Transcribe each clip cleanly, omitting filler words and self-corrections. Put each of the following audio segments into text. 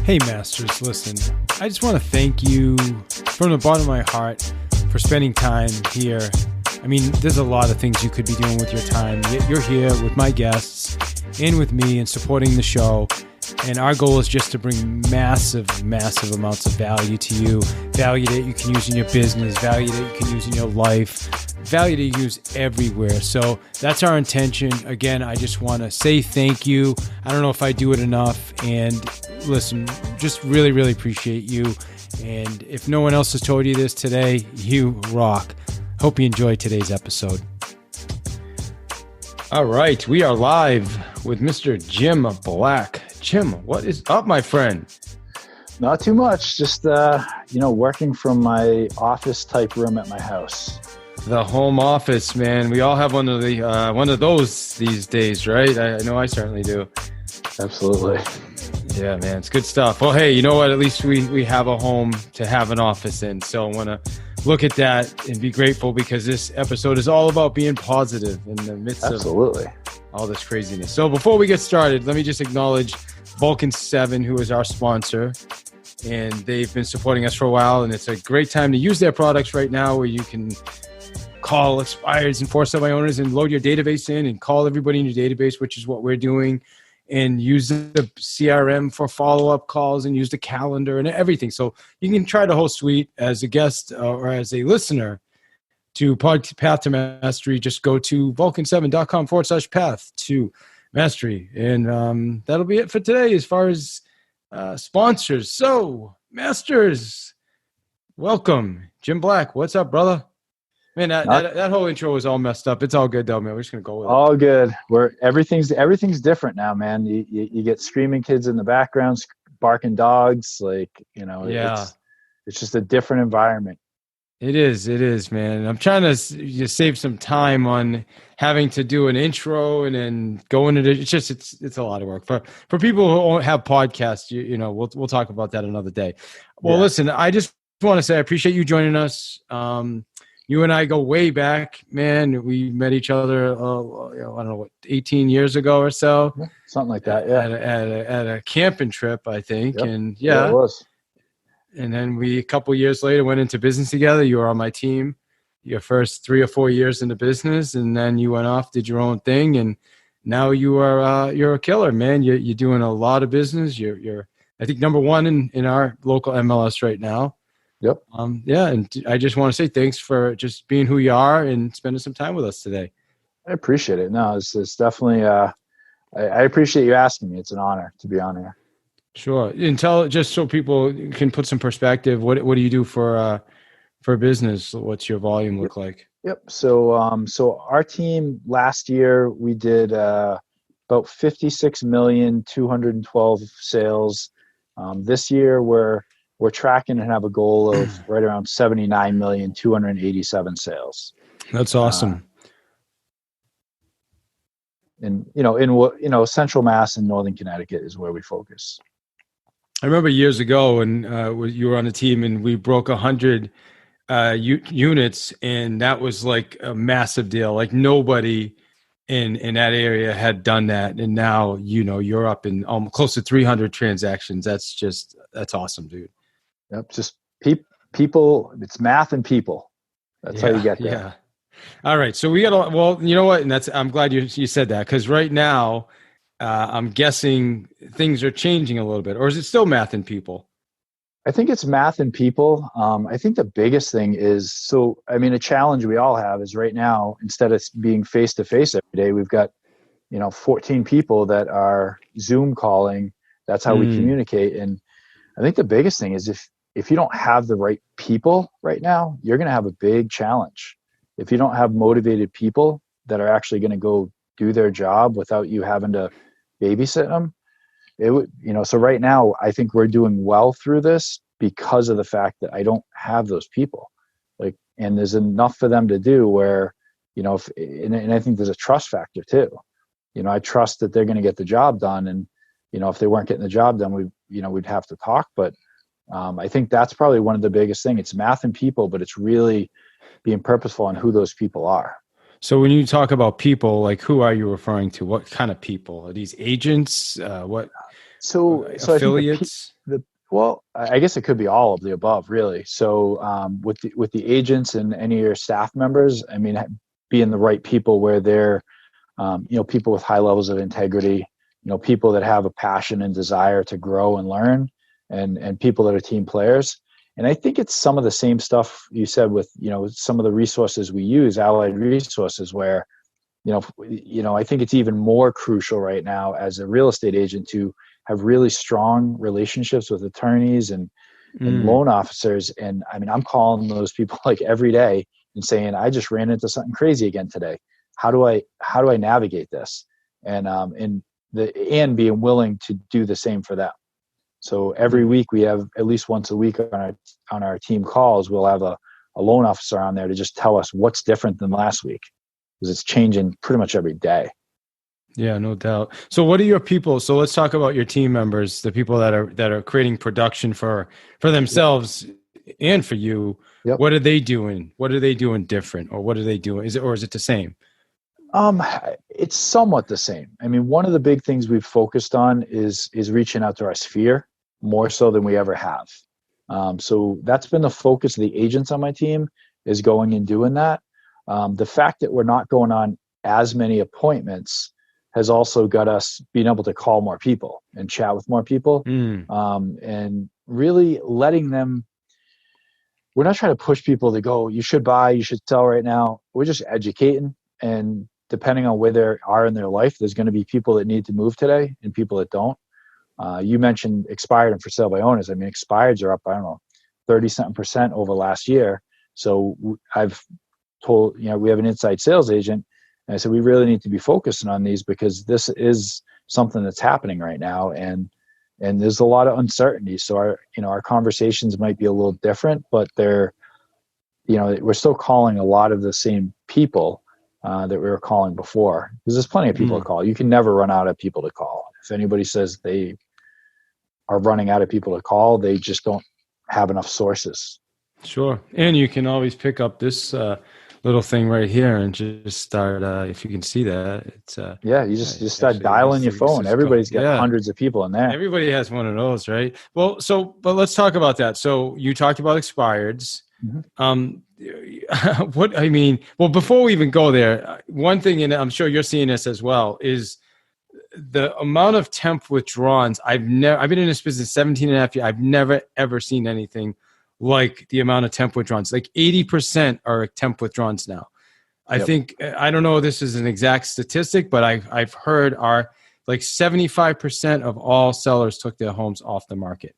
Hey, Masters, listen, I just want to thank you from the bottom of my heart for spending time here. I mean, there's a lot of things you could be doing with your time. Yet you're here with my guests and with me and supporting the show. And our goal is just to bring massive, massive amounts of value to you. Value that you can use in your business, value that you can use in your life, value that you use everywhere. So that's our intention. Again, I just want to say thank you. I don't know if I do it enough. And listen, just really, really appreciate you. And if no one else has told you this today, you rock. Hope you enjoyed today's episode. All right, we are live with Mr. Jim Black. Jim, what is up, my friend? Not too much. Just, working from my office type room at my house. The home office, man. We all have one of those these days, right? I know I certainly do. Absolutely. Yeah, man, it's good stuff. Well, hey, you know what? At least we have a home to have an office in. So I want to look at that and be grateful because this episode is all about being positive in the midst of all this craziness. So before we get started, let me just acknowledge Vulcan 7, who is our sponsor. And they've been supporting us for a while. And it's a great time to use their products right now where you can call expireds and forced by owners and load your database in and call everybody in your database, which is what we're doing. And use the CRM for follow-up calls and use the calendar and everything. So you can try the whole suite as a guest or as a listener to Path to Mastery. Just go to vulcan7.com/path to mastery. And that'll be it for today as far as sponsors. So, Masters, welcome. Jim Black, what's up, brother? Man, that whole intro was all messed up. It's all good though, man. We're just gonna go with it. All good. Everything's different now, man. You get screaming kids in the background, barking dogs, it's just a different environment. It is, man. I'm trying to just save some time on having to do an intro and then go into it. It's a lot of work for people who don't have podcasts. We'll talk about that another day. Well, Listen, I just want to say I appreciate you joining us. You and I go way back, man. We met each other, I don't know, 18 years ago or so. Something like that, yeah. At a camping trip, I think. Yep. And yeah, it was. And then a couple years later, went into business together. You were on my team your first 3 or 4 years in the business. And then you went off, did your own thing. And now you're a killer, man. You're doing a lot of business. You're I think, number one in our local MLS right now. Yep. And I just want to say thanks for just being who you are and spending some time with us today. I appreciate it. No, it's definitely, I appreciate you asking me. It's an honor to be on here. Sure. And just so people can put some perspective, what do you do for business? What's your volume look like? Yep. So our team last year, we did, about 56,212 sales. This year we're tracking and have a goal of right around 79,287 sales. That's awesome. In Central Mass and Northern Connecticut is where we focus. I remember years ago when you were on the team and we broke 100 units, and that was like a massive deal. Like nobody in that area had done that, and now you're up in close to 300 transactions. That's awesome, dude. Yep, just people. It's math and people. That's how you get there. Yeah. All right, so we got. Well, you know what? And I'm glad you said that because right now, I'm guessing things are changing a little bit, or is it still math and people? I think it's math and people. I think the biggest thing is a challenge we all have is right now instead of being face to face every day, we've got 14 people that are Zoom calling. That's how we communicate, and I think the biggest thing is if you don't have the right people right now, you're going to have a big challenge. If you don't have motivated people that are actually going to go do their job without you having to babysit them, so right now I think we're doing well through this because of the fact that I don't have those people, and there's enough for them to do where, and I think there's a trust factor too. I trust that they're going to get the job done. And, if they weren't getting the job done, we'd have to talk, but I think that's probably one of the biggest things. It's math and people, but it's really being purposeful on who those people are. So when you talk about people, who are you referring to? What kind of people? Are these agents? What? So I think affiliates? well, I guess it could be all of the above, really. So with the agents and any of your staff members, I mean, being the right people where they're, people with high levels of integrity, people that have a passion and desire to grow and learn, and people that are team players. And I think it's some of the same stuff you said with, some of the resources we use, allied resources, where, I think it's even more crucial right now as a real estate agent to have really strong relationships with attorneys and loan officers. And I mean, I'm calling those people like every day and saying, I just ran into something crazy again today. How do I navigate this? And being willing to do the same for them. So every week we have at least once a week on our team calls, we'll have a loan officer on there to just tell us what's different than last week, because it's changing pretty much every day. Yeah, no doubt. So what are your people? So let's talk about your team members, the people that are creating production for themselves and for you. Yep. What are they doing? What are they doing different, or what are they doing? Is it the same? It's somewhat the same. I mean, one of the big things we've focused on is reaching out to our sphere more so than we ever have. So that's been the focus of the agents on my team, is going and doing that. The fact that we're not going on as many appointments has also got us being able to call more people and chat with more people, and really letting them. We're not trying to push people to go, you should buy, you should sell right now. We're just educating, and depending on where they are in their life, there's going to be people that need to move today and people that don't. You mentioned expired and for sale by owners. I mean, expireds are up, I don't know, 30-something% over last year. So I've told, we have an inside sales agent, and I said, we really need to be focusing on these, because this is something that's happening right now. And there's a lot of uncertainty. So our conversations might be a little different, but we're still calling a lot of the same people that we were calling before, because there's plenty of people to call. You can never run out of people to call. If anybody says they are running out of people to call, they just don't have enough sources. Sure. And you can always pick up this little thing right here and just start, if you can see that. It's you just start dialing your phone. Everybody's got hundreds of people in there. Everybody has one of those, right? Well, but let's talk about that. So you talked about expireds. Before we even go there, one thing, and I'm sure you're seeing this as well, is the amount of temp withdrawns. I've been in this business 17 and a half years. I've never, ever seen anything like the amount of temp withdrawns. Like 80% are temp withdrawns now. I think, I don't know if this is an exact statistic, but I've heard are like 75% of all sellers took their homes off the market.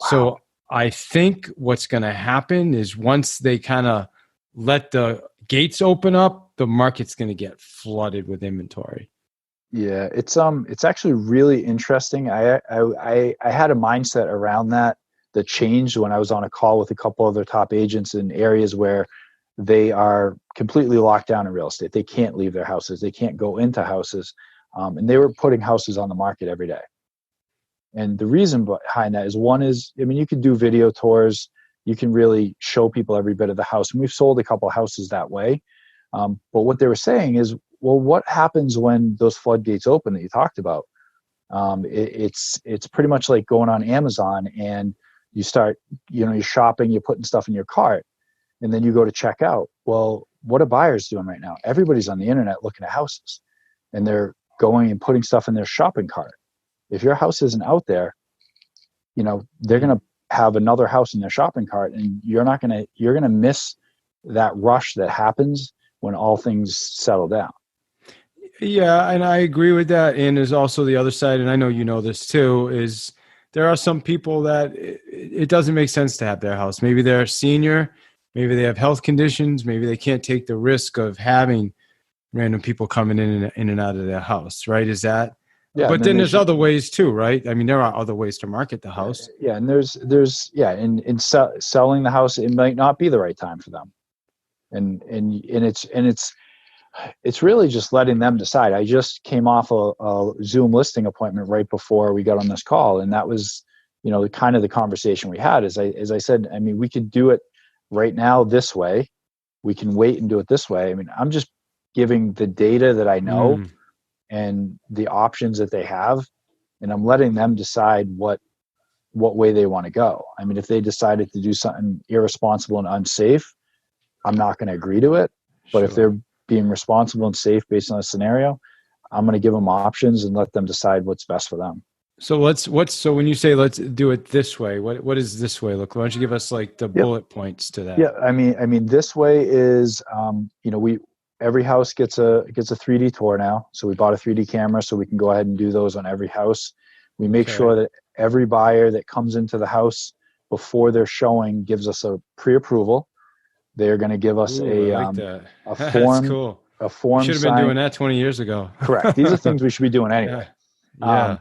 Wow. So I think what's going to happen is once they kind of let the gates open up, the market's going to get flooded with inventory. Yeah, it's actually really interesting. I had a mindset around that changed when I was on a call with a couple other top agents in areas where they are completely locked down in real estate. They can't leave their houses. They can't go into houses. And they were putting houses on the market every day. And the reason behind that is, you can do video tours. You can really show people every bit of the house. And we've sold a couple of houses that way. But what they were saying is, well, what happens when those floodgates open that you talked about? It's pretty much like going on Amazon and you start, you're shopping, you're putting stuff in your cart, and then you go to check out. Well, what are buyers doing right now? Everybody's on the internet looking at houses, and they're going and putting stuff in their shopping cart. If your house isn't out there, they're going to have another house in their shopping cart, and you're going to miss that rush that happens when all things settle down. Yeah, and I agree with that. And there's also the other side, and I know you know this too, is there are some people that it doesn't make sense to have their house. Maybe they're a senior, maybe they have health conditions, maybe they can't take the risk of having random people coming in and out of their house, right? Is that? Yeah. But then there's other ways too, right? I mean, there are other ways to market the house. Yeah, and in selling the house, it might not be the right time for them, and it's really just letting them decide. I just came off a Zoom listing appointment right before we got on this call, and that was, kind of the conversation we had. As I said, I mean, we could do it right now this way. We can wait and do it this way. I mean, I'm just giving the data that I know and the options that they have. and I'm letting them decide what way they want to go. I mean, if they decided to do something irresponsible and unsafe, I'm not going to agree to it. But if they're being responsible and safe based on a scenario, I'm going to give them options and let them decide what's best for them. So so when you say let's do it this way, what does this way look? Why don't you give us like the bullet points to that? Yeah, I mean, this way is, every house gets a 3D tour now. So we bought a 3D camera so we can go ahead and do those on every house. We make sure that every buyer that comes into the house before they're showing gives us a pre-approval. They're going to give us a form. That's cool. A form. We should have been doing that 20 years ago. Correct. These are things we should be doing anyway. Yeah.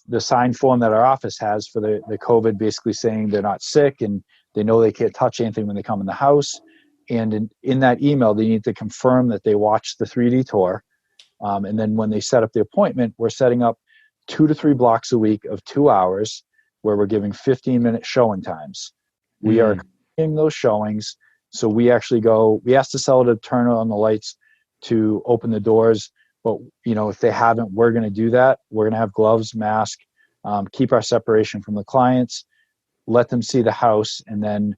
The signed form that our office has for the COVID, basically saying they're not sick and they know they can't touch anything when they come in the house. And in that email, they need to confirm that they watched the 3D tour. And then when they set up the appointment, we're setting up 2 to 3 blocks a week of 2 hours where we're giving 15-minute showing times. We are doing those showings. So we actually we ask the seller to turn on the lights to open the doors. But, if they haven't, we're going to do that. We're going to have gloves, mask, keep our separation from the clients, let them see the house. And then,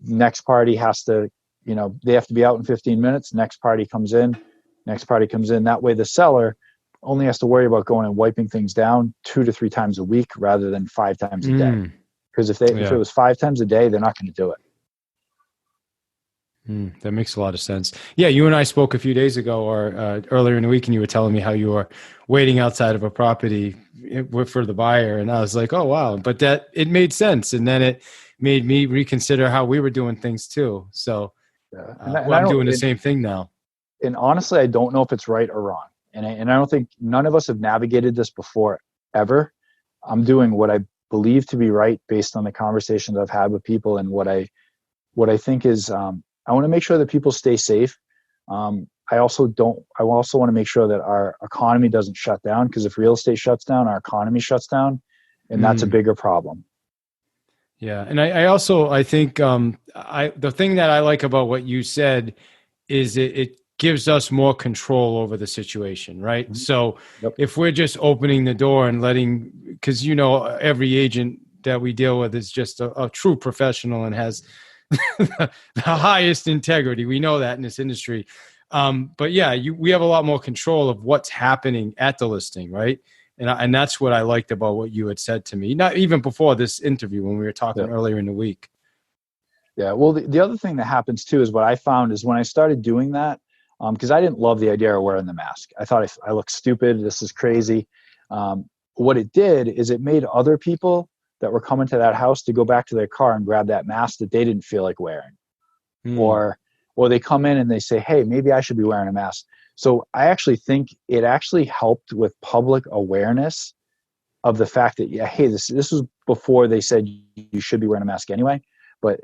next party has to, they have to be out in 15 minutes. Next party comes in. That way the seller only has to worry about going and wiping things down 2 to 3 times a week rather than 5 times a day. Because if it was 5 times a day, they're not going to do it. That makes a lot of sense. Yeah, you and I spoke a few days ago or earlier in the week, and you were telling me how you were waiting outside of a property for the buyer. And I was like, oh, wow. But it made sense. And then it made me reconsider how we were doing things too. So I'm doing the same thing now. And honestly, I don't know if it's right or wrong. And I don't think none of us have navigated this before ever. I'm doing what I believe to be right based on the conversations I've had with people and what I think is, I want to make sure that people stay safe. I also want to make sure that our economy doesn't shut down, because if real estate shuts down, our economy shuts down, and that's a bigger problem. Yeah. And I think the thing that I like about what you said is it gives us more control over the situation, right? Mm-hmm. So if we're just opening the door and because every agent that we deal with is just a true professional and has the highest integrity. We know that in this industry. But yeah, we have a lot more control of what's happening at the listing, right? And that's what I liked about what you had said to me, not even before this interview when we were talking earlier in the week. Yeah. Well, the other thing that happens too is what I found is when I started doing that, because I didn't love the idea of wearing the mask. I thought I looked stupid. This is crazy. What it did is it made other people that were coming to that house to go back to their car and grab that mask that they didn't feel like wearing. Or they come in and they say, hey, maybe I should be wearing a mask. So I actually think it actually helped with public awareness of the fact that, hey, this was before they said you should be wearing a mask anyway. But,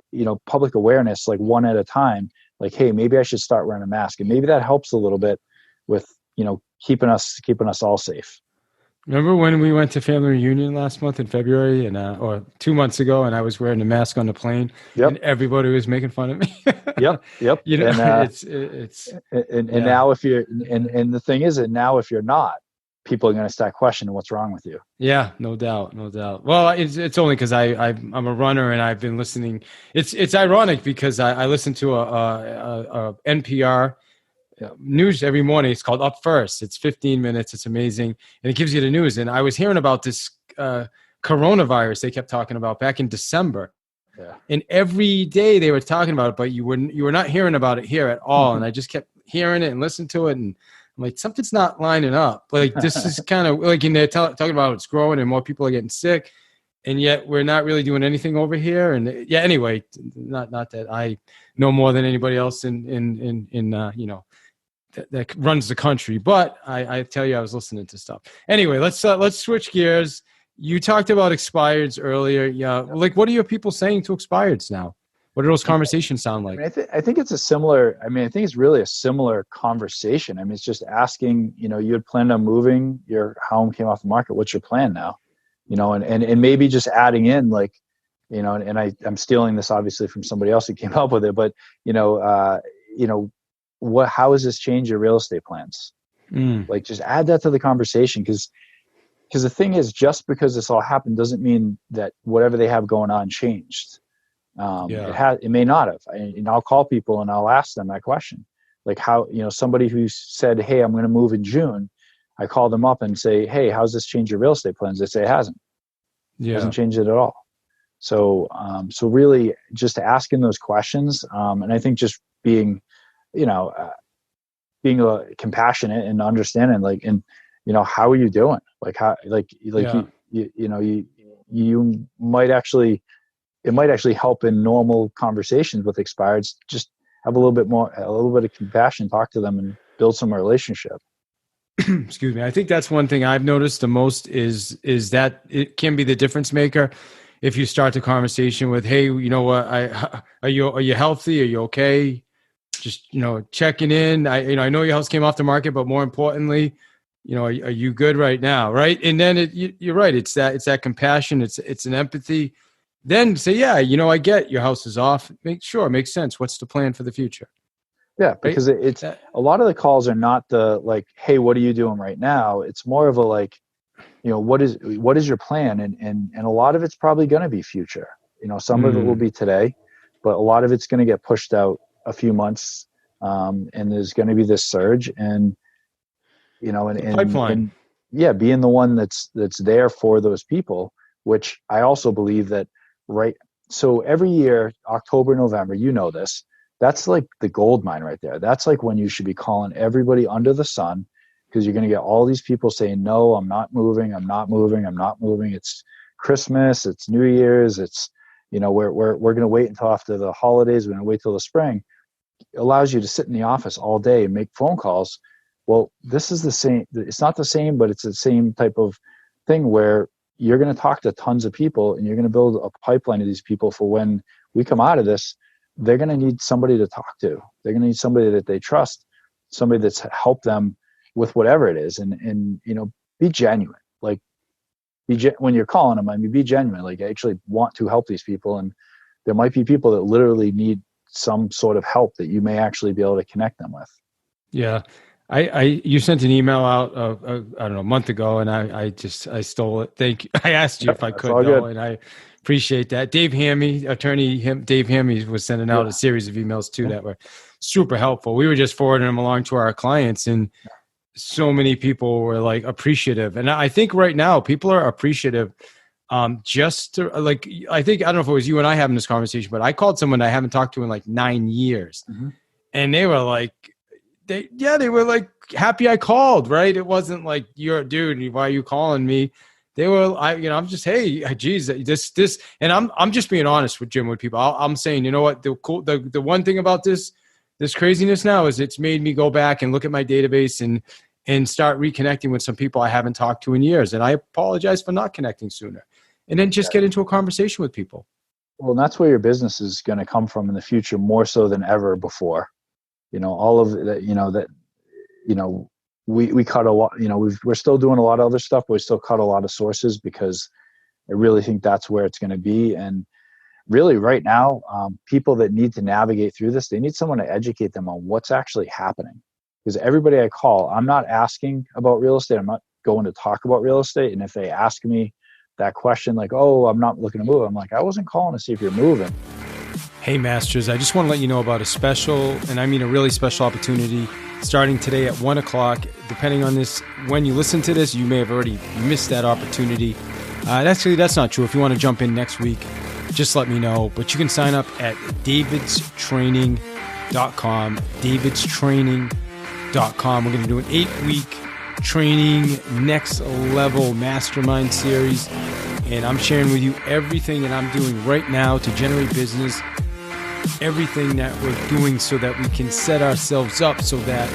public awareness, like one at a time, like, hey, maybe I should start wearing a mask. And maybe that helps a little bit with, keeping us all safe. Remember when we went to family reunion last month in February or 2 months ago, and I was wearing a mask on the plane and everybody was making fun of me? Yep. And, and now if you're, and the thing is that now if you're not, people are going to start questioning what's wrong with you. Yeah, no doubt. Well, it's only because I'm a runner and I've been listening. It's ironic because I listen to a NPR news every morning. It's called Up First. It's 15 minutes. It's amazing. And it gives you the news. And I was hearing about this coronavirus they kept talking about back in December. Yeah. And every day they were talking about it, but you were not hearing about it here at all. And I just kept hearing it and listening to it. And I'm like, something's not lining up. Like, this is kind of like, they're talking about it's growing and more people are getting sick. And yet we're not really doing anything over here. And anyway, not that I know more than anybody else that runs the country, but I tell you, I was listening to stuff. Anyway, let's switch gears. You talked about expireds earlier. Yeah. Like, what are your people saying to expireds now? What do those conversations sound like? I think it's it's really a similar conversation. It's just asking, you had planned on moving, your home came off the market. What's your plan now? And maybe just adding in and I'm stealing this obviously from somebody else who came up with it, but how has this changed your real estate plans? Like, just add that to the conversation, because because the thing is, just because this all happened doesn't mean that whatever they have going on changed. It may not have. And I'll call people and I'll ask them that question. Like how, somebody who said, hey, I'm going to move in June. I call them up and say, hey, how's this change your real estate plans? They say it hasn't. It hasn't changed it at all. So, really just asking those questions. And I think just being compassionate and understanding, like, and, how are you doing? Like how, you might actually, it might actually help in normal conversations with expireds. Just have a little bit of compassion, talk to them and build some relationship. Excuse me. I think that's one thing I've noticed the most is that it can be the difference maker. If you start the conversation with, hey, you know what, are you healthy? Are you okay? Just, checking in. I know your house came off the market, but more importantly, are you good right now? Right. And then you're right. It's that compassion. It's an empathy. Then say, yeah, I get your house is off. Makes sense. What's the plan for the future? Yeah, because it's a lot of the calls are not the like, hey, what are you doing right now? It's more of a like, what is your plan? And a lot of it's probably going to be future. Some of it will be today, but a lot of it's going to get pushed out a few months. And there's going to be this surge and, pipeline. Being the one that's there for those people, which I also believe that, right. So every year, October, November, this, that's like the gold mine right there. That's like when you should be calling everybody under the sun, because you're going to get all these people saying, no, I'm not moving. I'm not moving. I'm not moving. It's Christmas. It's New Year's. It's, we're going to wait until after the holidays. We're going to wait till the spring. It allows you to sit in the office all day and make phone calls. Well, this is the same. It's not the same, but it's the same type of thing where you're going to talk to tons of people and you're going to build a pipeline of these people for when we come out of this. They're going to need somebody to talk to. They're going to need somebody that they trust, somebody that's helped them with whatever it is. And be genuine. Like, when you're calling them, be genuine. Like, I actually want to help these people. And there might be people that literally need some sort of help that you may actually be able to connect them with. Yeah. You sent an email out, I don't know, a month ago, and I stole it. Thank you. I asked you if I could, though, and I appreciate that. Dave Hammy, Dave Hammy was sending out a series of emails too that were super helpful. We were just forwarding them along to our clients, and so many people were like appreciative. And I think right now people are appreciative. Just to, like, I don't know if it was you and I having this conversation, but I called someone I haven't talked to in like 9 years, and they were like, they were like happy I called, right? It wasn't like, you're a dude, why are you calling me? They were, I'm just, hey, geez, this, and I'm just being honest with people. I'm saying, you know what, the one thing about this craziness now is it's made me go back and look at my database and start reconnecting with some people I haven't talked to in years. And I apologize for not connecting sooner. And then just get into a conversation with people. Well, and that's where your business is going to come from in the future, more so than ever before. All of that, we cut a lot, we're still doing a lot of other stuff, but we still cut a lot of sources because I really think that's where it's going to be. And really right now, people that need to navigate through this, they need someone to educate them on what's actually happening. Because everybody I call, I'm not asking about real estate. I'm not going to talk about real estate. And if they ask me that question, like, oh, I'm not looking to move, I'm like, I wasn't calling to see if you're moving. Hey, Masters, I just want to let you know about a special, and I mean a really special opportunity starting today at 1 o'clock. Depending on this, when you listen to this, you may have already missed that opportunity. That's not true. If you want to jump in next week, just let me know. But you can sign up at davidstraining.com, davidstraining.com. We're going to do an 8-week training, next level mastermind series. And I'm sharing with you everything that I'm doing right now to generate business, everything that we're doing so that we can set ourselves up so that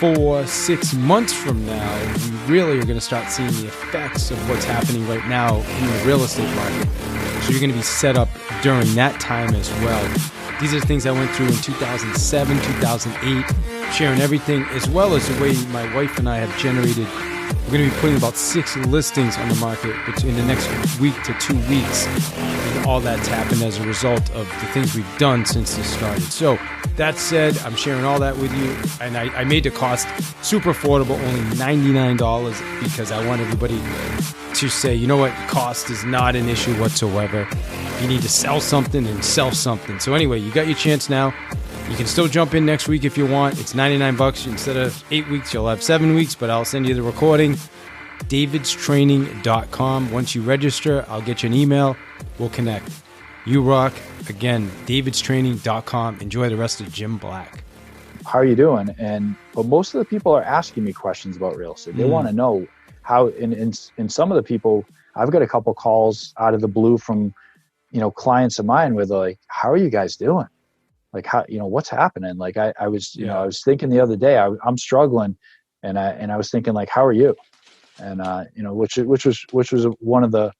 4-6 months from now, we really are going to start seeing the effects of what's happening right now in the real estate market. So you're going to be set up during that time as well. These are things I went through in 2007, 2008, sharing everything, as well as the way my wife and I have generated We're going to be putting about 6 listings on the market in the next week to 2 weeks. And all that's happened as a result of the things we've done since this started. So that said, I'm sharing all that with you. And I made the cost super affordable, only $99, because I want everybody to say, you know what, cost is not an issue whatsoever. You need to sell something and sell something. So anyway, you got your chance now. You can still jump in next week if you want. It's $99. Instead of 8 weeks, you'll have 7 weeks, but I'll send you the recording. davidstraining.com. Once you register, I'll get you an email. We'll connect. You rock. Again, davidstraining.com. Enjoy the rest of Jim Black. How are you doing? But most of the people are asking me questions about real estate. They want to know how, and some of the people, I've got a couple calls out of the blue from, clients of mine with like, how are you guys doing? Like, how, what's happening? Like I was, I was thinking the other day, I'm struggling, and I was thinking like, how are you? And, which was one of the,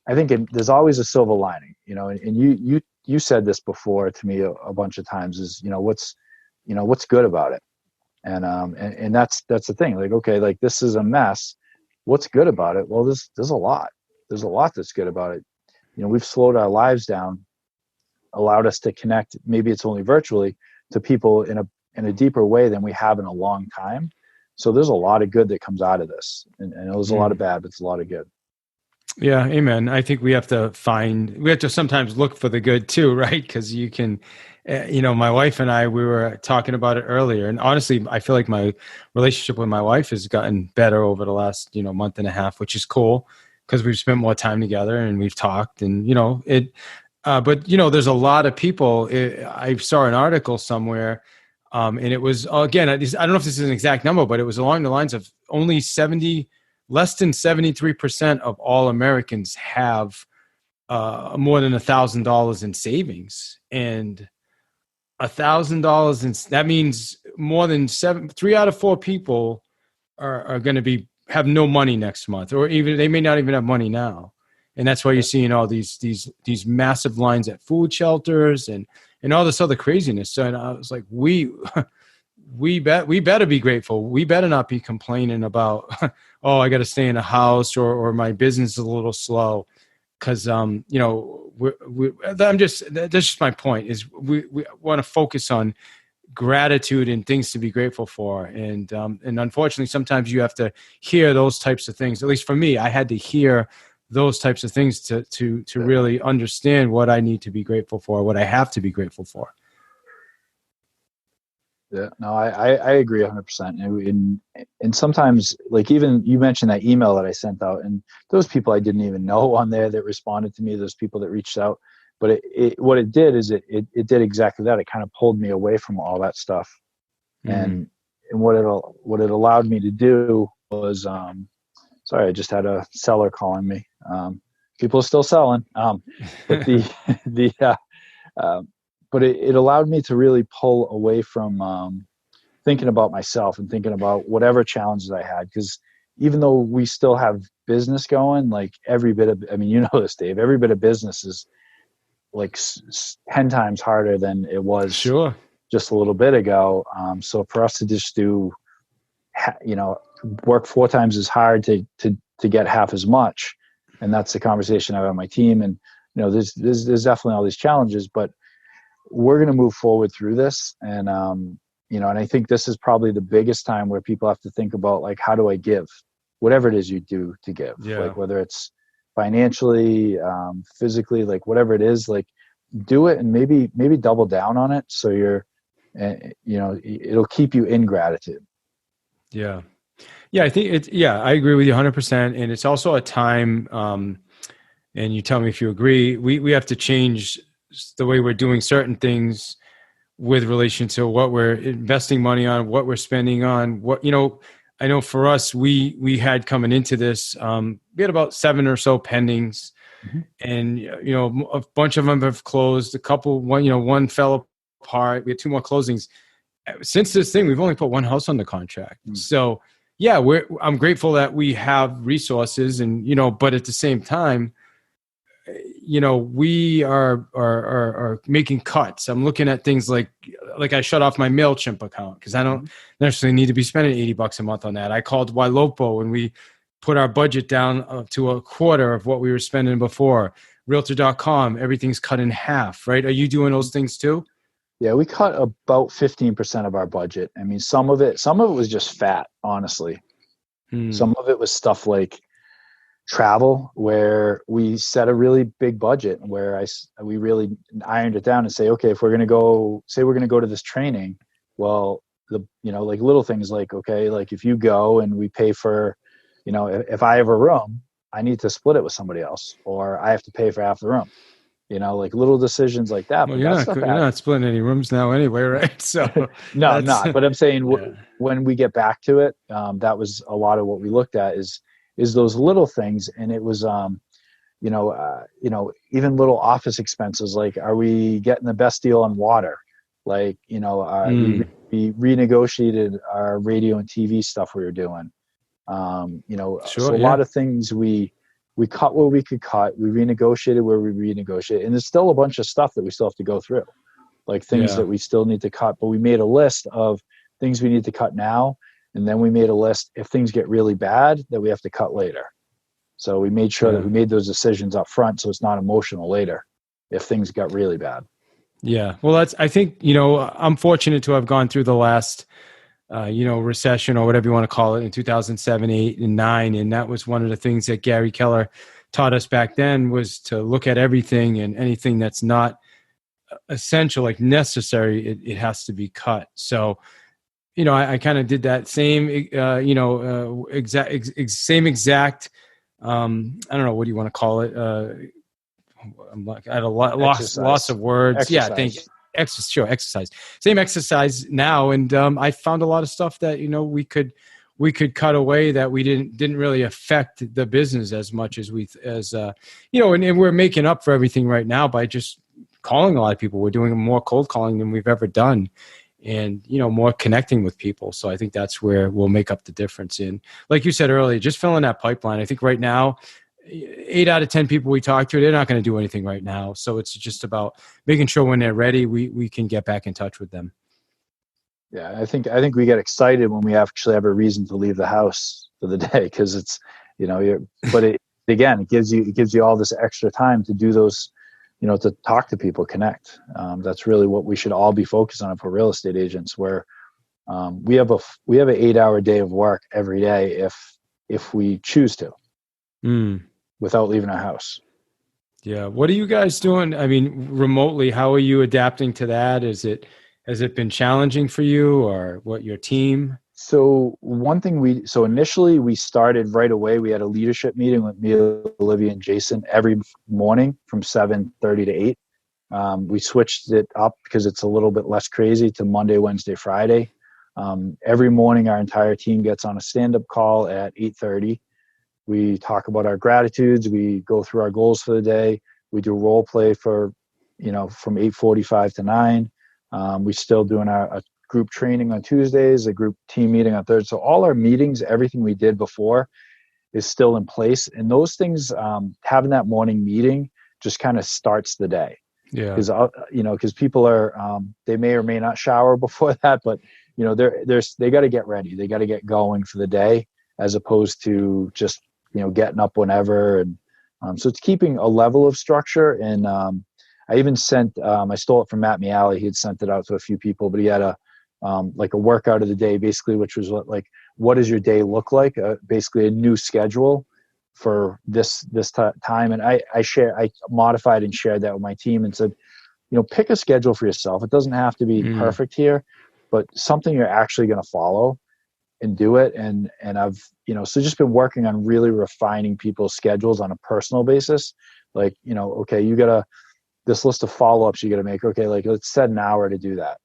I think there's always a silver lining, and you said this before to me a bunch of times is, what's good about it. And that's the thing. Like, okay, like this is a mess. What's good about it? Well, there's a lot. There's a lot that's good about it. We've slowed our lives down, allowed us to connect. Maybe it's only virtually to people in a deeper way than we have in a long time. So there's a lot of good that comes out of this, and there's a lot of bad, but it's a lot of good. Yeah, amen. I think we have to sometimes look for the good too, right? Because you can, my wife and I, we were talking about it earlier, and honestly, I feel like my relationship with my wife has gotten better over the last, month and a half, which is cool because we've spent more time together and we've talked, and but there's a lot of people. I saw an article somewhere, and it was, again, I don't know if this is an exact number, but it was along the lines of only less than 73% of all Americans have more than $1,000 in savings, and $1,000, that means more than 3 out of 4 people are going to have no money next month, or even they may not even have money now. And that's why you're seeing all these massive lines at food shelters and all this other craziness. So, and I was like, we better be grateful. We better not be complaining about, oh, I got to stay in a house, or my business is a little slow. Because that's just my point. Is we want to focus on gratitude and things to be grateful for. And unfortunately, sometimes you have to hear those types of things. At least for me, I had to hear those types of things to really understand what I need to be grateful for, what I have to be grateful for. Yeah, no, I agree 100%. And sometimes, like, even you mentioned that email that I sent out, and those people I didn't even know on there that responded to me, those people that reached out. But what it did is it did exactly that. It kind of pulled me away from all that stuff. And what it allowed me to do was, sorry, I just had a seller calling me. People are still selling. But but it allowed me to really pull away from thinking about myself and thinking about whatever challenges I had. Because even though we still have business going, like every bit of, this, Dave, every bit of business is like 10 times harder than it was just a little bit ago. So for us to just do, work 4 times as hard to get half as much. And that's the conversation I have on my team. And, there's definitely all these challenges, but we're going to move forward through this. And, and I think this is probably the biggest time where people have to think about, like, how do I give whatever it is you do to give, like whether it's financially, physically, like whatever it is, like do it and maybe double down on it. So you're, it'll keep you in gratitude. Yeah. Yeah. I think I agree with you 100%. And it's also a time, and you tell me if you agree, we have to change the way we're doing certain things with relation to what we're investing money on, what we're spending on, I know for us, we had coming into this, we had about 7 or so pendings, and a bunch of them have closed. One fell apart. We had 2 more closings. Since this thing, we've only put 1 house on the contract. So yeah, I'm grateful that we have resources, and but at the same time, we are making cuts. I'm looking at things like I shut off my MailChimp account because I don't necessarily need to be spending $80 a month on that. I called Ylopo and we put our budget down to a quarter of what we were spending before. Realtor.com, everything's cut in half, right? Are you doing those things too? Yeah, we cut about 15% of our budget. I mean, some of it was just fat, honestly. Some of it was stuff like travel, where we set a really big budget, where we really ironed it down and say, okay, if we're going to go to this training, well, like little things like, okay, like if you go and we pay for, if I have a room, I need to split it with somebody else, or I have to pay for half the room. Like little decisions like that. Well, you're not splitting any rooms now anyway, right? So no, I'm not. But I'm saying when we get back to it, that was a lot of what we looked at is those little things. And it was, even little office expenses, like, are we getting the best deal on water? Like, we renegotiated our radio and TV stuff we were doing. So a lot of things we cut where we could cut. We renegotiated where we renegotiated. And there's still a bunch of stuff that we still have to go through, like things that we still need to cut. But we made a list of things we need to cut now. And then we made a list if things get really bad that we have to cut later. So we made sure that we made those decisions up front so it's not emotional later if things got really bad. Yeah. Well, I think, I'm fortunate to have gone through the last recession or whatever you want to call it in 2007, 8, and 9. And that was one of the things that Gary Keller taught us back then, was to look at everything, and anything that's not essential, like necessary, it has to be cut. So, I kind of did that same, exact, I don't know, what do you want to call it? I'm like, I had a loss of words. Exercise. Yeah. Thank you. Exercise. Same exercise now, and I found a lot of stuff that we could cut away that we didn't really affect the business as much as and we're making up for everything right now by just calling a lot of people. We're doing more cold calling than we've ever done, and more connecting with people. So I think that's where we'll make up the difference. In, like you said earlier, just filling that pipeline. I think right now, 8 out of 10 people we talk to, they're not going to do anything right now. So it's just about making sure when they're ready, we can get back in touch with them. Yeah, I think we get excited when we actually have a reason to leave the house for the day, because it's, it gives you all this extra time to do those, to talk to people, connect. That's really what we should all be focused on for real estate agents, where we have an 8-hour day of work every day if we choose to. Without leaving our house. Yeah. What are you guys doing? I mean, remotely, how are you adapting to that? Has it been challenging for you, or your team? So initially we started right away. We had a leadership meeting with me, Olivia, and Jason every morning from 7:30 to 8. We switched it up because it's a little bit less crazy to Monday, Wednesday, Friday. Every morning our entire team gets on a stand-up call at 8:30. We talk about our gratitudes. We go through our goals for the day. We do role play from 8:45 to 9. We still doing a group training on Tuesdays, a group team meeting on Thursdays. So all our meetings, everything we did before is still in place. And those things, having that morning meeting just kind of starts the day. Yeah. Because people are, they may or may not shower before that, but they got to get ready. They got to get going for the day, as opposed to just, getting up whenever. And so it's keeping a level of structure. And I even sent, I stole it from Matt Miali. He had sent it out to a few people, but he had a workout of the day, basically, which was what does your day look like? Basically a new schedule for this time. And I modified and shared that with my team and said, pick a schedule for yourself. It doesn't have to be perfect here, but something you're actually going to follow and do it. And I've, so just been working on really refining people's schedules on a personal basis. Okay, you got this list of follow-ups you got to make. Okay, let's set an hour to do that,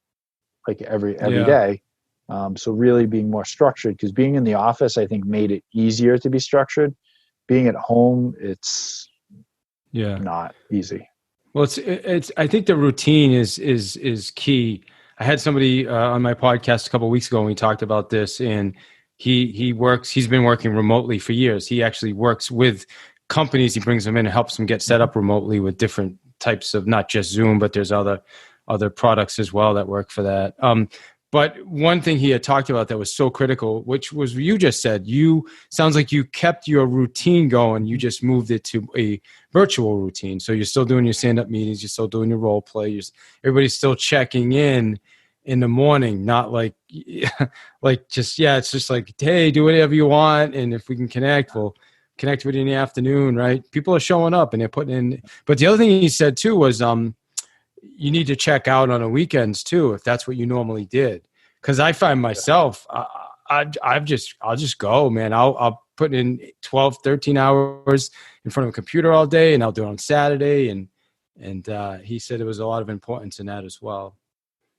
every day. So really being more structured, because being in the office, I think, made it easier to be structured. Being at home, it's not easy. Well, it's I think the routine is key. I had somebody on my podcast a couple of weeks ago, and we talked about this, and he's been working remotely for years. He actually works with companies. He brings them in and helps them get set up remotely with different types of, not just Zoom, but there's other products as well that work for that. But one thing he had talked about that was so critical, which was you just said, sounds like you kept your routine going. You just moved it to a virtual routine. So you're still doing your stand-up meetings. You're still doing your role play. Everybody's still checking in the morning, not like, it's just like, hey, do whatever you want. And if we can connect, we'll connect with you in the afternoon, right? People are showing up and they're putting in. But the other thing he said too was, you need to check out on the weekends too, if that's what you normally did. Cause I find myself, I'll just go, man. I'll put in 12, 13 hours in front of a computer all day, and I'll do it on Saturday. And he said there was a lot of importance in that as well.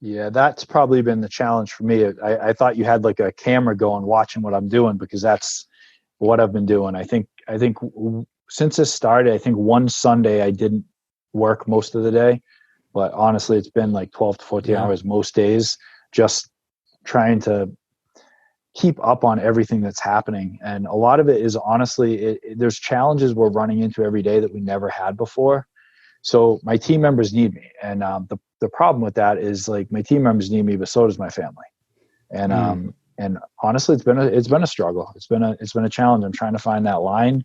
Yeah, that's probably been the challenge for me. I thought you had like a camera going watching what I'm doing, because that's what I've been doing. I think since this started, I think one Sunday I didn't work most of the day. But honestly, it's been like 12 to 14 hours most days, just trying to keep up on everything that's happening. And a lot of it is honestly, there's challenges we're running into every day that we never had before. So my team members need me. And the problem with that is, like, my team members need me, but so does my family. And and honestly, it's been a struggle. It's been a challenge. I'm trying to find that line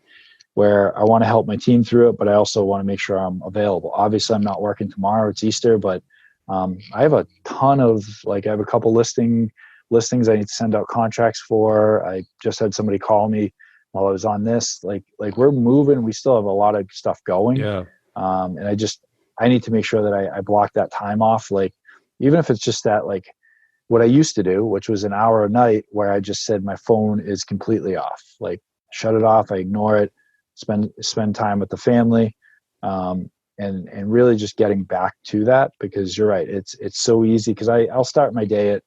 where I want to help my team through it, but I also want to make sure I'm available. Obviously, I'm not working tomorrow. It's Easter, but I have a ton of, I have a couple listings I need to send out contracts for. I just had somebody call me while I was on this. Like we're moving. We still have a lot of stuff going. Yeah. And I need to make sure that I block that time off. Like, even if it's just that, like, what I used to do, which was an hour a night where I just said my phone is completely off, like shut it off. I ignore it. Spend time with the family, and really just getting back to that, because you're right. It's so easy, because I'll start my day at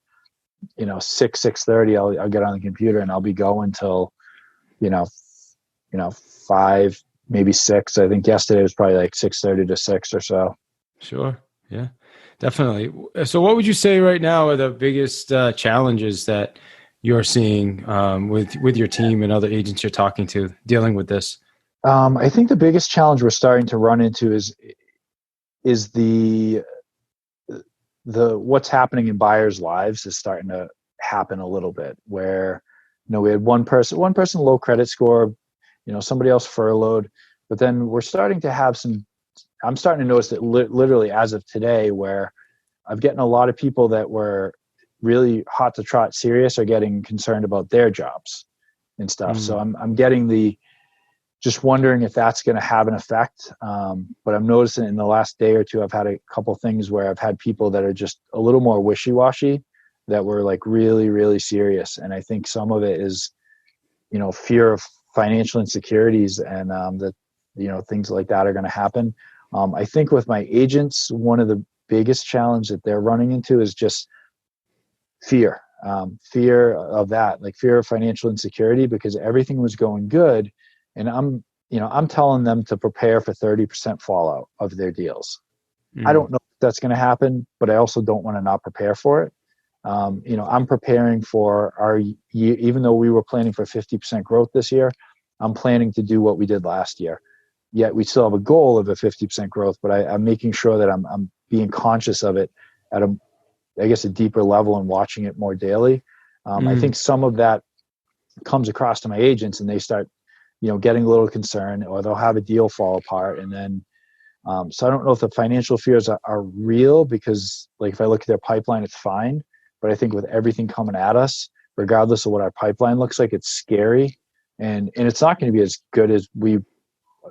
6:30. I'll get on the computer and I'll be going till 5, maybe 6. I think yesterday was probably like 6:30 to 6 or so. Sure. Yeah, definitely. So what would you say right now are the biggest challenges that you're seeing with your team and other agents you're talking to dealing with this? I think the biggest challenge we're starting to run into is the what's happening in buyers' lives is starting to happen a little bit, where we had one person low credit score, somebody else furloughed, but then we're starting to have I'm starting to notice that literally as of today, where I'm getting a lot of people that were really hot to trot serious are getting concerned about their jobs and stuff. So I'm getting just wondering if that's going to have an effect. But I'm noticing in the last day or two, I've had a couple things where I've had people that are just a little more wishy-washy, that were like really, really serious. And I think some of it is, fear of financial insecurities, and that, things like that are going to happen. I think with my agents, one of the biggest challenge that they're running into is just fear of that, like fear of financial insecurity, because everything was going good. And I'm telling them to prepare for 30% fallout of their deals. I don't know if that's going to happen, but I also don't want to not prepare for it. I'm preparing for our year, even though we were planning for 50% growth this year, I'm planning to do what we did last year. Yet we still have a goal of a 50% growth, but I'm making sure that I'm being conscious of it at a deeper level, and watching it more daily. I think some of that comes across to my agents, and they start getting a little concerned, or they'll have a deal fall apart. And then, so I don't know if the financial fears are real, because like if I look at their pipeline, it's fine. But I think with everything coming at us, regardless of what our pipeline looks like, it's scary. And it's not going to be as good as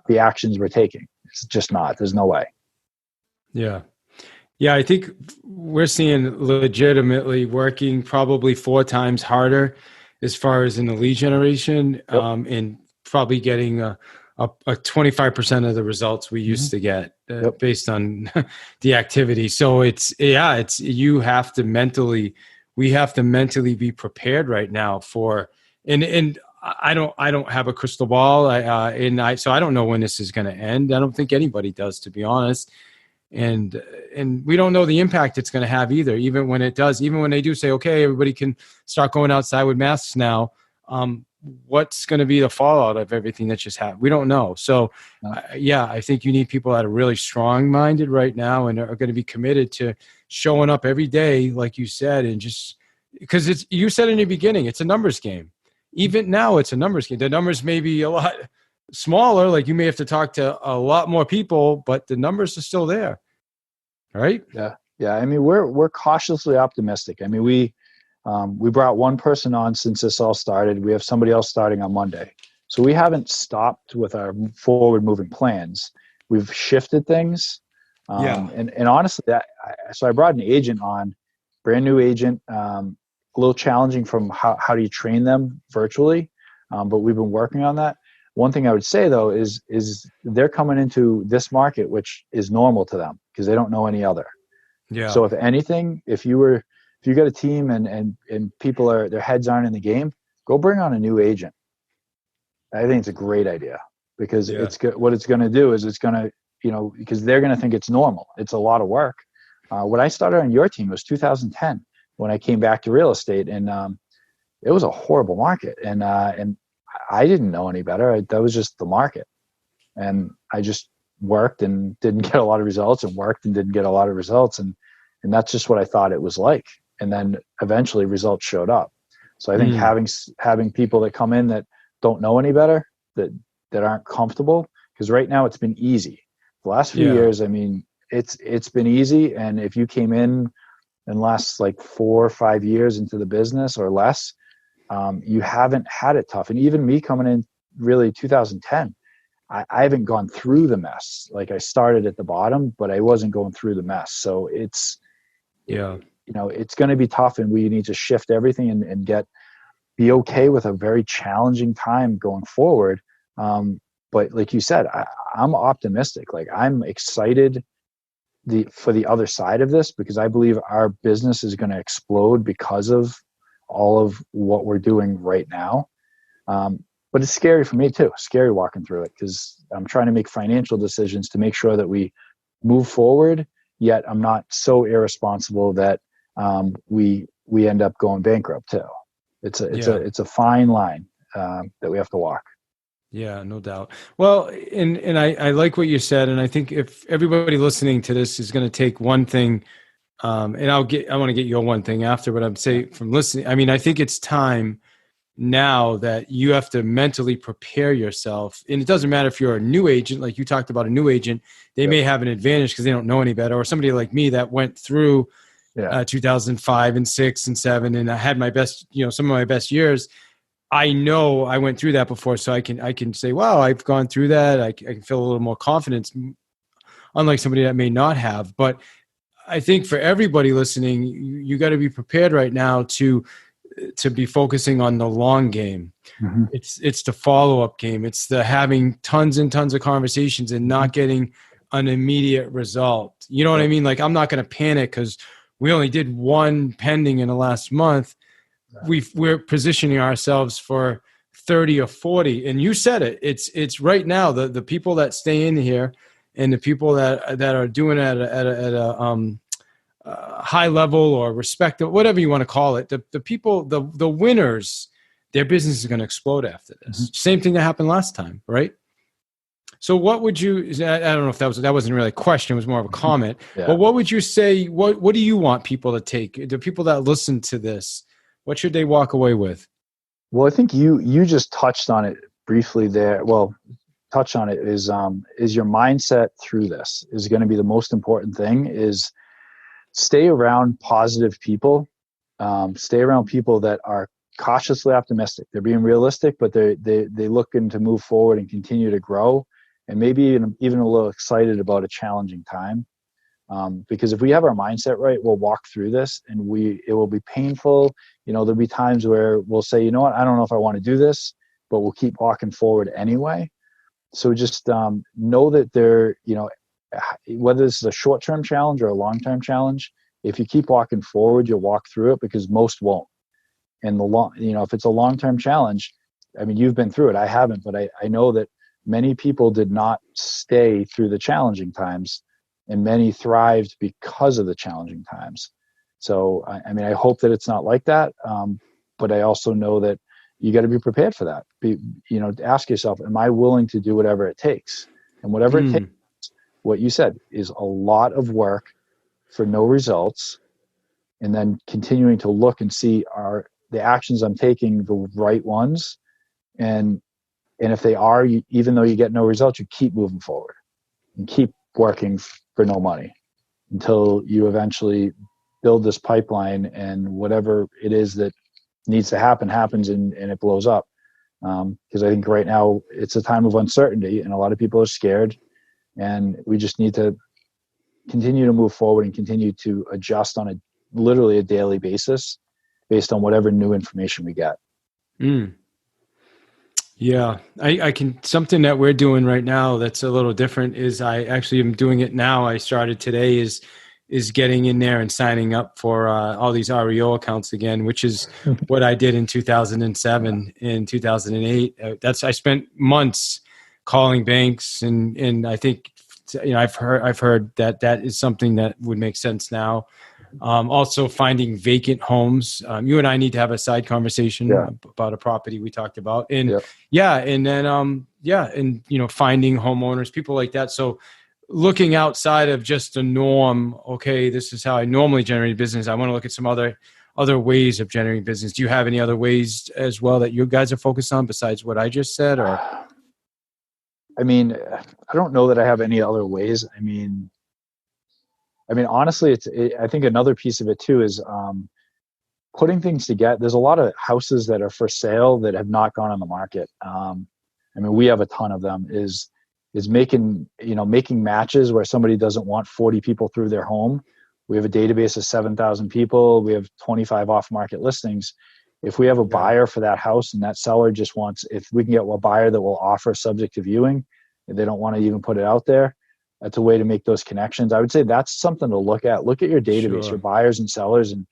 the actions we're taking. It's just not, there's no way. Yeah. Yeah. I think we're seeing legitimately working probably 4 times harder as far as in the lead generation, and probably getting a 25% of the results we used to get based on the activity. So we have to mentally be prepared right now for, and I don't have a crystal ball. So I don't know when this is going to end. I don't think anybody does, to be honest. And we don't know the impact it's going to have either. Even when it does, even when they do say, okay, everybody can start going outside with masks now. what's going to be the fallout of everything that just happened. We don't know. So I think you need people that are really strong minded right now and are going to be committed to showing up every day, like you said, and just because you said in the beginning, it's a numbers game. Even now it's a numbers game. The numbers may be a lot smaller. Like you may have to talk to a lot more people, but the numbers are still there. Right? Yeah. Yeah. I mean, we're cautiously optimistic. I mean, we brought one person on since this all started. We have somebody else starting on Monday. So we haven't stopped with our forward moving plans. We've shifted things. And honestly, so I brought an agent on, brand new agent, a little challenging from how do you train them virtually. But we've been working on that. One thing I would say though, is they're coming into this market, which is normal to them because they don't know any other. Yeah. So if anything, if you got a team and people their heads aren't in the game, go bring on a new agent. I think it's a great idea because it's good. What it's going to do is it's going to, because they're going to think it's normal. It's a lot of work. When I started on your team, it was 2010 when I came back to real estate, and it was a horrible market. And I didn't know any better. That was just the market. And I just worked and didn't get a lot of results and worked and didn't get a lot of results. And that's just what I thought it was like. And then eventually results showed up. So I think having people that come in that don't know any better, that aren't comfortable, because right now it's been easy. The last few years, I mean, it's been easy. And if you came in and last like 4 or 5 years into the business or less, you haven't had it tough. And even me coming in really 2010, I haven't gone through the mess. Like I started at the bottom, but I wasn't going through the mess. So it's going to be tough, and we need to shift everything and be okay with a very challenging time going forward. But like you said, I'm optimistic. Like I'm excited for the other side of this, because I believe our business is going to explode because of all of what we're doing right now. But it's scary for me too. Scary walking through it, because I'm trying to make financial decisions to make sure that we move forward. Yet I'm not so irresponsible that we end up going bankrupt too. It's a fine line that we have to walk. Yeah, no doubt. Well, and I like what you said, and I think if everybody listening to this is going to take one thing, and I want to get your one thing after, but I'd say from listening, I mean, I think it's time now that you have to mentally prepare yourself. And it doesn't matter if you're a new agent, like you talked about a new agent, they may have an advantage because they don't know any better, or somebody like me that went through 2005 and 6 and 7, and I had my best, some of my best years. I know I went through that before, so I can say, wow, I've gone through that. I can feel a little more confidence, unlike somebody that may not have. But I think for everybody listening, you got to be prepared right now to be focusing on the long game. Mm-hmm. It's the follow-up game. It's the having tons and tons of conversations and not getting an immediate result. You know what I mean? Like, I'm not going to panic because we only did one pending in the last month. We're positioning ourselves for 30 or 40. And you said it. It's right now the people that stay in here and the people that are doing it at a high level or respectable, whatever you want to call it, the people, the winners, their business is going to explode after this. Mm-hmm. Same thing that happened last time, right? So what would you, I don't know if that wasn't really a question, it was more of a comment, but what would you say, what do you want people to take? The people that listen to this, what should they walk away with? Well, I think you just touched on it briefly there. Well, touch on it is your mindset through this is going to be the most important thing. Is stay around positive people. Stay around people that are cautiously optimistic. They're being realistic, but they looking to move forward and continue to grow, and maybe even a little excited about a challenging time. Because if we have our mindset right, we'll walk through this, and it will be painful. There'll be times where we'll say, you know what, I don't know if I want to do this, but we'll keep walking forward anyway. So just know that whether this is a short-term challenge or a long-term challenge, if you keep walking forward, you'll walk through it, because most won't. And if it's a long-term challenge, I mean, you've been through it. I haven't, but I know that many people did not stay through the challenging times, and many thrived because of the challenging times. So, I mean, I hope that it's not like that. But I also know that, you got to be prepared for that. Ask yourself, am I willing to do whatever it takes? And whatever it takes, what you said, is a lot of work for no results. And then continuing to look and see, are the actions I'm taking the right ones? And if they are, even though you get no results, you keep moving forward and keep working for no money until you eventually build this pipeline, and whatever it is that needs to happen happens, and it blows up. Because I think right now it's a time of uncertainty and a lot of people are scared, and we just need to continue to move forward and continue to adjust on literally a daily basis based on whatever new information we get. Yeah, I can, something that we're doing right now that's a little different is I actually am doing it now. I started today is getting in there and signing up for all these REO accounts again, which is what I did in 2007, in 2008. I spent months calling banks, and I think, I've heard that is something that would make sense now. Also finding vacant homes. You and I need to have a side conversation about a property we talked about. And and then finding homeowners, people like that. So looking outside of just the norm, okay, this is how I normally generate business. I want to look at some other ways of generating business. Do you have any other ways as well that you guys are focused on besides what I just said? Or I mean, I don't know that I have any other ways. I mean, honestly, I think another piece of it too is putting things together. There's a lot of houses that are for sale that have not gone on the market. We have a ton of them. Is making matches where somebody doesn't want 40 people through their home. We have a database of 7,000 people. We have 25 off-market listings. If we have a buyer for that house and that seller just wants, if we can get a buyer that will offer subject to viewing, and they don't want to even put it out there, that's a way to make those connections. I would say that's something to look at. Look at your database, your buyers and sellers, and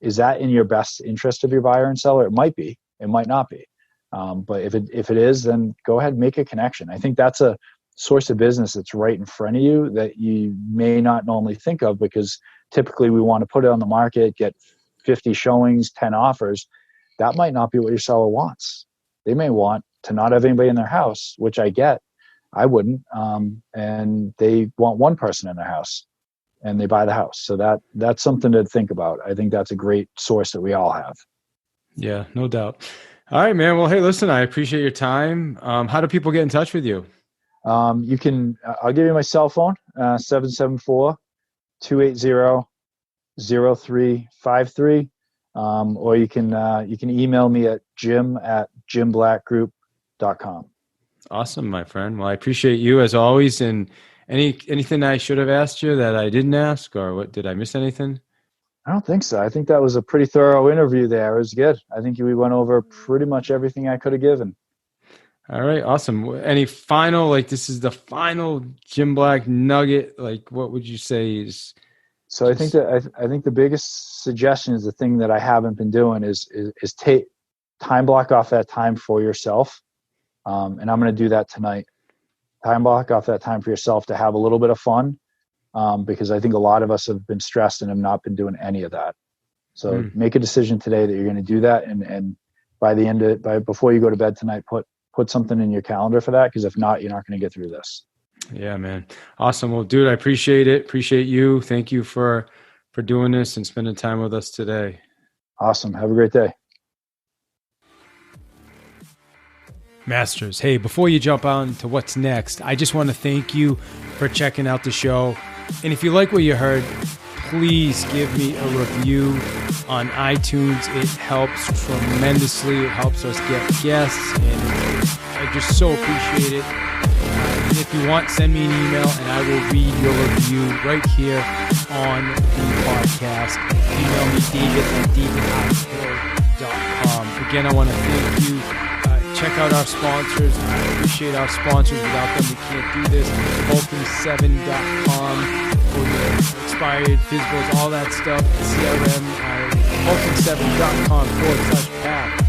is that in your best interest of your buyer and seller? It might be, it might not be. But if it is, then go ahead and make a connection. I think that's a source of business that's right in front of you that you may not normally think of, because typically we want to put it on the market, get 50 showings, 10 offers. That might not be what your seller wants. They may want to not have anybody in their house, which I get. I wouldn't. And they want one person in their house and they buy the house. So that's something to think about. I think that's a great source that we all have. Yeah, no doubt. All right, man. Well, hey, listen, I appreciate your time. How do people get in touch with you? You can, I'll give you my cell phone, 774-280-0353. Or you can email me at jim@jimblackgroup.com. Awesome, my friend. Well, I appreciate you as always. And anything I should have asked you that I didn't ask, or what, did I miss anything? I don't think so. I think that was a pretty thorough interview there. It was good. I think we went over pretty much everything I could have given. All right. Awesome. Any final, this is the final Jim Black nugget. What would you say is? So I think the biggest suggestion is the thing that I haven't been doing is take time, block off that time for yourself. And I'm going to do that tonight. Time block off that time for yourself to have a little bit of fun. Because I think a lot of us have been stressed and have not been doing any of that. So make a decision today that you're going to do that. And by the end of it, before you go to bed tonight, put something in your calendar for that. Because if not, you're not going to get through this. Yeah, man. Awesome. Well, dude, I appreciate it. Appreciate you. Thank you for doing this and spending time with us today. Awesome. Have a great day. Masters, hey, before you jump on to what's next, I just want to thank you for checking out the show. And if you like what you heard, please give me a review on iTunes. It helps tremendously. It helps us get guests, and I just so appreciate it. And if you want, send me an email, and I will read your review right here on the podcast. Email me, david@davidhighhill.com. Again, I want to thank you. Check out our sponsors. I appreciate our sponsors. Without them, we can't do this. Vulcan7.com for your expired physicals, all that stuff. CRM. Vulcan7.com /path to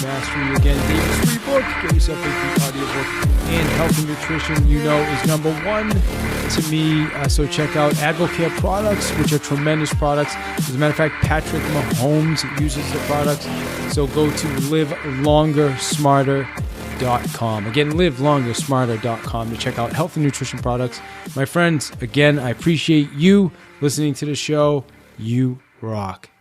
Mastery. Again, David's free book. Get yourself a free audiobook. And health and nutrition, you know, is number one to me. So check out Advocare products, which are tremendous products. As a matter of fact, Patrick Mahomes uses the products. So go to livelongersmarter.com. Again, livelongersmarter.com to check out health and nutrition products. My friends, again, I appreciate you listening to the show. You rock.